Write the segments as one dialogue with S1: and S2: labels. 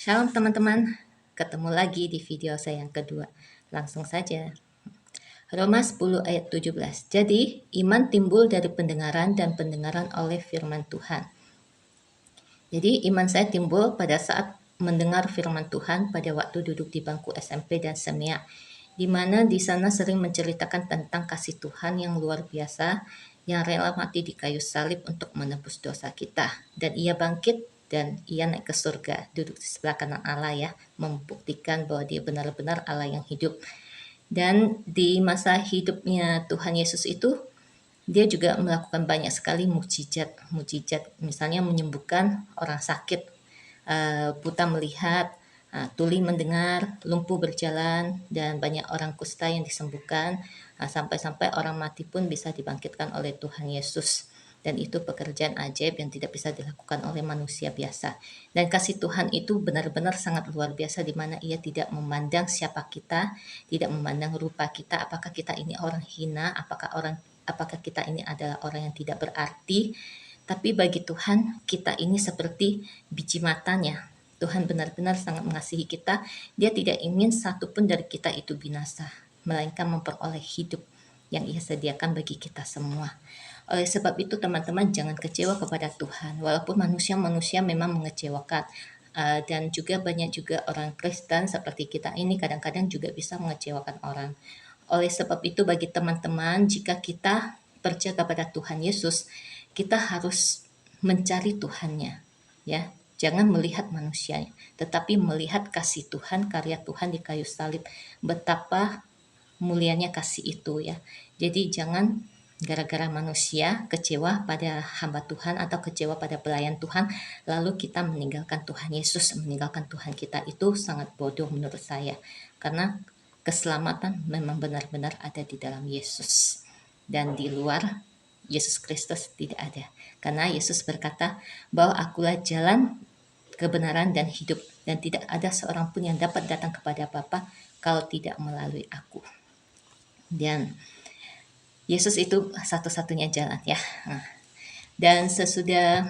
S1: Shalom teman-teman, ketemu lagi di video saya yang kedua. Langsung saja. Roma 10 ayat 17. Jadi, iman timbul dari pendengaran dan pendengaran oleh firman Tuhan. Jadi, iman saya timbul pada saat mendengar firman Tuhan pada waktu duduk di bangku SMP dan SEMIA, di mana di sana sering menceritakan tentang kasih Tuhan yang luar biasa, yang rela mati di kayu salib untuk menebus dosa kita. Dan ia bangkit dan ia naik ke surga, duduk di sebelah kanan Allah ya, membuktikan bahwa dia benar-benar Allah yang hidup. Dan di masa hidupnya Tuhan Yesus itu, dia juga melakukan banyak sekali mukjizat, misalnya menyembuhkan orang sakit, buta melihat, tuli mendengar, lumpuh berjalan, dan banyak orang kusta yang disembuhkan, sampai-sampai orang mati pun bisa dibangkitkan oleh Tuhan Yesus. Dan itu pekerjaan ajaib yang tidak bisa dilakukan oleh manusia biasa. Dan kasih Tuhan itu benar-benar sangat luar biasa, di mana ia tidak memandang siapa kita, tidak memandang rupa kita, apakah kita ini orang hina, apakah kita ini adalah orang yang tidak berarti. Tapi bagi Tuhan, kita ini seperti biji matanya. Tuhan benar-benar sangat mengasihi kita. Dia tidak ingin satupun dari kita itu binasa, melainkan memperoleh hidup yang ia sediakan bagi kita semua. Oleh sebab itu teman-teman, jangan kecewa kepada Tuhan. Walaupun manusia memang mengecewakan, dan juga banyak juga orang Kristen seperti kita ini kadang-kadang juga bisa mengecewakan orang. Oleh sebab itu bagi teman-teman, jika kita percaya kepada Tuhan Yesus, kita harus mencari Tuhannya, ya. Jangan melihat manusianya, tetapi melihat kasih Tuhan, karya Tuhan di kayu salib. Betapa mulianya kasih itu ya. Jadi jangan gara-gara manusia kecewa pada hamba Tuhan atau kecewa pada pelayan Tuhan, lalu kita meninggalkan Tuhan Yesus, meninggalkan Tuhan kita. Itu sangat bodoh menurut saya. Karena keselamatan memang benar-benar ada di dalam Yesus. Dan di luar Yesus Kristus tidak ada. Karena Yesus berkata bahwa akulah jalan, kebenaran, dan hidup. Dan tidak ada seorang pun yang dapat datang kepada Bapa kalau tidak melalui aku. Dan Yesus itu satu-satunya jalan ya. Dan setelah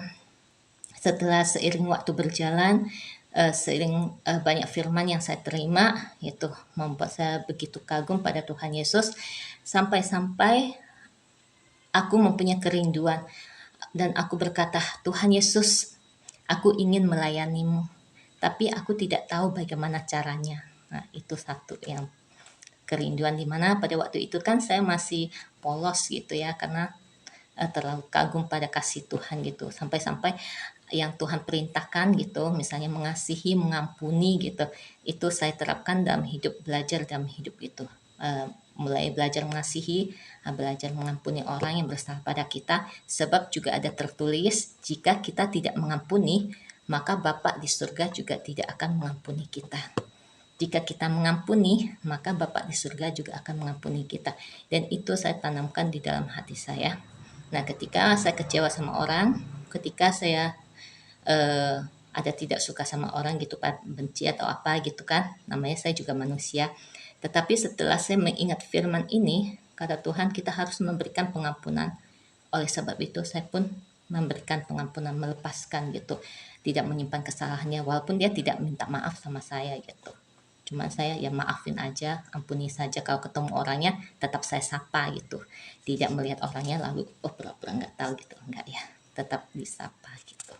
S1: seiring waktu berjalan, seiring banyak firman yang saya terima, itu membuat saya begitu kagum pada Tuhan Yesus, sampai-sampai aku mempunyai kerinduan dan aku berkata, Tuhan Yesus, aku ingin melayanimu, tapi aku tidak tahu bagaimana caranya. Nah, itu satu yang kerinduan, dimana pada waktu itu kan saya masih polos gitu ya, karena terlalu kagum pada kasih Tuhan gitu, sampai-sampai yang Tuhan perintahkan gitu, misalnya mengasihi, mengampuni gitu, itu saya terapkan dalam hidup, belajar dalam hidup itu. Mulai belajar mengasihi, belajar mengampuni orang yang bersalah pada kita, sebab juga ada tertulis, jika kita tidak mengampuni, maka Bapa di surga juga tidak akan mengampuni kita. Jika kita mengampuni, maka Bapa di surga juga akan mengampuni kita. Dan itu saya tanamkan di dalam hati saya. Nah, ketika saya kecewa sama orang, ketika saya ada tidak suka sama orang gitu, benci atau apa gitu kan, namanya saya juga manusia. Tetapi setelah saya mengingat firman ini, kata Tuhan kita harus memberikan pengampunan. Oleh sebab itu saya pun memberikan pengampunan, melepaskan gitu, tidak menyimpan kesalahannya, walaupun dia tidak minta maaf sama saya gitu. Cuma saya ya maafin aja, ampuni saja. Kalau ketemu orangnya tetap saya sapa gitu, tidak melihat orangnya lalu pura-pura nggak tahu gitu, enggak ya, tetap disapa gitu.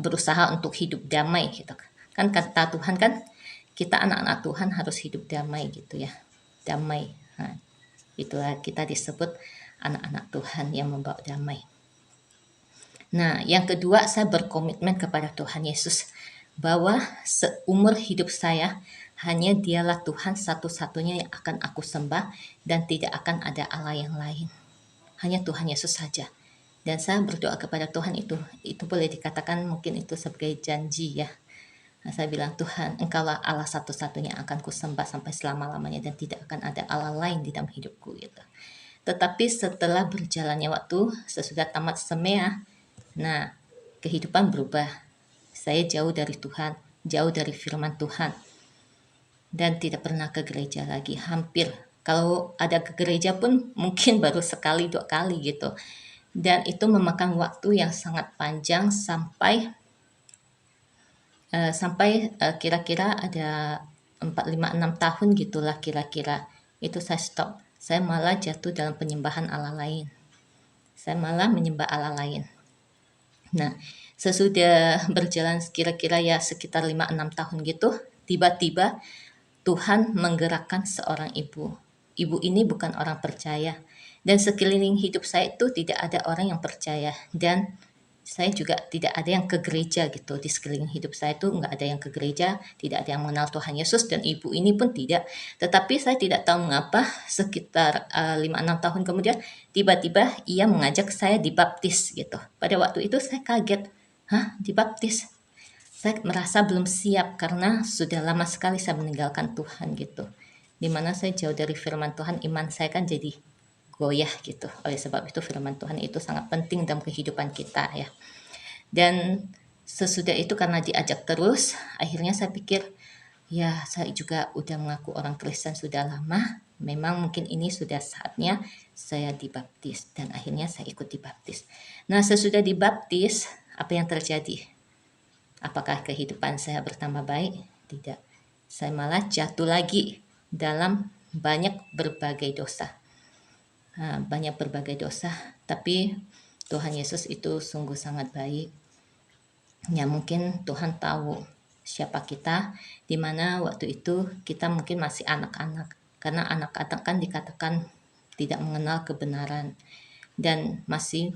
S1: Berusaha untuk hidup damai gitu kan, kata Tuhan kan, kita anak-anak Tuhan harus hidup damai gitu ya, damai. Nah, itulah kita disebut anak-anak Tuhan yang membawa damai. Nah, yang kedua, saya berkomitmen kepada Tuhan Yesus bahwa seumur hidup saya hanya Dialah Tuhan satu-satunya yang akan aku sembah, dan tidak akan ada Allah yang lain. Hanya Tuhan Yesus saja. Dan saya berdoa kepada Tuhan, itu boleh dikatakan mungkin itu sebagai janji ya. Nah, saya bilang, Tuhan, Engkaulah Allah satu-satunya yang akan kusembah sampai selama-lamanya, dan tidak akan ada Allah lain di dalam hidupku gitu. Tetapi setelah berjalannya waktu, sesudah tamat SEMEA, nah, kehidupan berubah. Saya jauh dari Tuhan, jauh dari firman Tuhan, dan tidak pernah ke gereja lagi. Hampir, kalau ada ke gereja pun mungkin baru sekali 2 kali gitu. Dan itu memakan waktu yang sangat panjang sampai sampai kira-kira ada 4, 5, 6 tahun gitulah kira-kira. Itu saya stop. Saya malah jatuh dalam penyembahan Allah lain. Saya malah menyembah Allah lain. Nah, sesudah berjalan kira-kira ya sekitar 5, 6 tahun gitu, tiba-tiba Tuhan menggerakkan seorang ibu. Ibu ini bukan orang percaya. Dan sekeliling hidup saya itu tidak ada orang yang percaya. Dan saya juga tidak ada yang ke gereja gitu. Di sekeliling hidup saya itu nggak ada yang ke gereja, tidak ada yang mengenal Tuhan Yesus, dan ibu ini pun tidak. Tetapi saya tidak tahu mengapa sekitar 5-6 tahun kemudian tiba-tiba ia mengajak saya dibaptis gitu. Pada waktu itu saya kaget, hah, dibaptis? Saya merasa belum siap karena sudah lama sekali saya meninggalkan Tuhan gitu. Dimana saya jauh dari firman Tuhan, iman saya kan jadi goyah gitu. Oleh sebab itu firman Tuhan itu sangat penting dalam kehidupan kita ya. Dan sesudah itu karena diajak terus, akhirnya saya pikir, ya saya juga udah mengaku orang Kristen sudah lama, memang mungkin ini sudah saatnya saya dibaptis. Dan akhirnya saya ikut dibaptis. Nah sesudah dibaptis, apa yang terjadi? Apakah kehidupan saya bertambah baik? Tidak. Saya malah jatuh lagi dalam banyak berbagai dosa. Banyak berbagai dosa, tapi Tuhan Yesus itu sungguh sangat baik. Ya mungkin Tuhan tahu siapa kita, di mana waktu itu kita mungkin masih anak-anak. Karena anak-anak kan dikatakan tidak mengenal kebenaran dan masih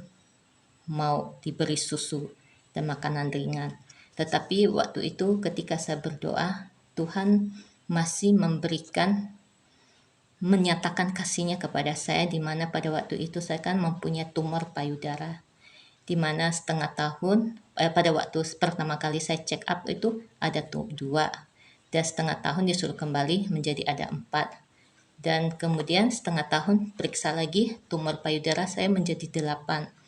S1: mau diberi susu dan makanan ringan. Tetapi waktu itu ketika saya berdoa, Tuhan masih menyatakan kasihnya kepada saya, di mana pada waktu itu saya kan mempunyai tumor payudara, di mana setengah tahun, pada waktu pertama kali saya check up itu ada 2, dan setengah tahun disuruh kembali menjadi ada 4, dan kemudian setengah tahun periksa lagi tumor payudara saya menjadi 8.